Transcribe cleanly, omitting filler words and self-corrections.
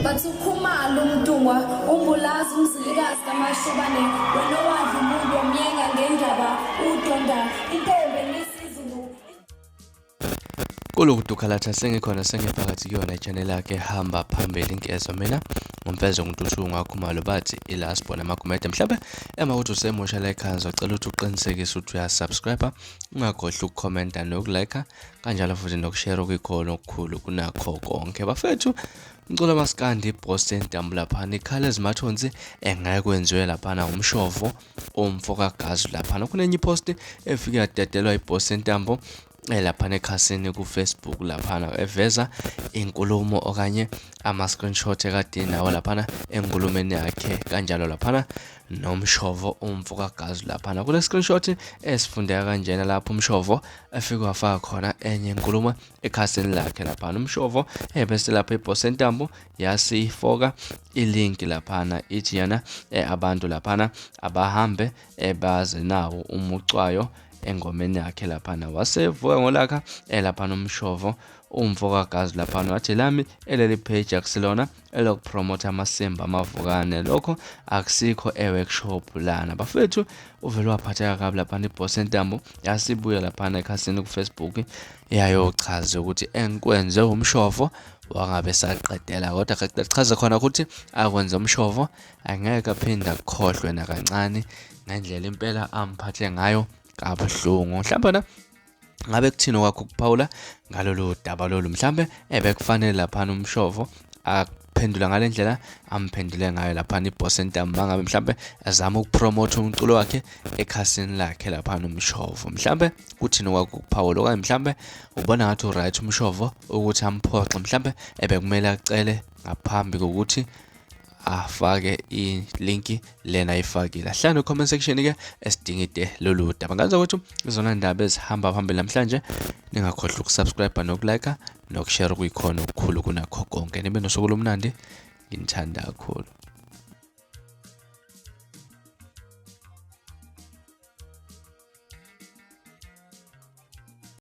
bathi ukhumalo umdungwa umbulazi umzilikazi kaMashobane wena owadla umuntu wamyenga ngendaba udonda intombi nesizulu. Kulokhu Ukhala sengikhona sengiphakathi kuyona channel yakhe hamba phambili inkezo mina umfezo ngintuthu ngakhumalo bathi ilast bona makumede mhlawumbe emakuthi usemusha la ekhaya ngicela ukuthi uqinisekise ukuthi uyasubscribe ungakhohlwa ukucomment nokulike kanjalo futhi nokushare kwikhona okukhulu kunakho konke bafethu umculo kaMaskandi ipost entambu lapha ikhala ezimathonsi engeke kwenziwe lapha uMshovo umfokagazi lapha kunenye ipost efike yadedelwa ipost entambu lapha ekhasini ku Facebook lapha eveza inkulumo okanye ama screenshot ekade nawo lapha enkulumeni yakhe kanjalo lapha noMshovo umfokagazi lapha kule screenshot esifundeka kanjena lapha uMshovo efike wafaka khona enye inkulumo ekhasini lakhe lapha uMshovo bese lapha ipost entambo yasifoka ilink lapha ithi yana abantu lapha abahambe baze nawo umucwayo engomeni yakhe lapha wasevuka ngolakha lapha uMshovo umfokagazi lapha wathi lami eleli page akusilona elokupromote amasemba amavukane lokho akusikho workshop lana bafethu uvele waphatheka kabi lapha ipost entambo yasibuya lapha ekhasini ku Facebook yayochaza ukuthi enkwenze uMshovo wangabe saqedela kodwa akachaza khona ukuthi akwenza uMshovo angeke aphinda akukhohlwe nakancane ngendlela impela amphathe ngayo kabuhlungu mhlawumbe ngabe kuthini kwakho ukuphawula ngalolu daba lolu mhlawumbe ebekufanele lapha uMshovo aphendula ngalendlela amphendule ngayo lapha ipost entambo mangabe mhlawumbe azama ukupromote umculo wakhe ekhasini lakhe lapha uMshovo mhlawumbe kuthini kwakho ukuphawula okanye mhlawumbe ubona ngathi uright uMshovo ukuthi amphoxe mhlawumbe ebekumele acele ngaphambi kokuthi afake i-link lena ayifakile hlala no comment section ke esidingide lolu daba ngaze ukuthi izona ndaba ezihamba phambili namhlanje ningakhohlwa ukusubscribe nokulike nokushare kuyikhona okukhulu kunakho konke nibe nosuku lomnandi nginithanda kakhulu.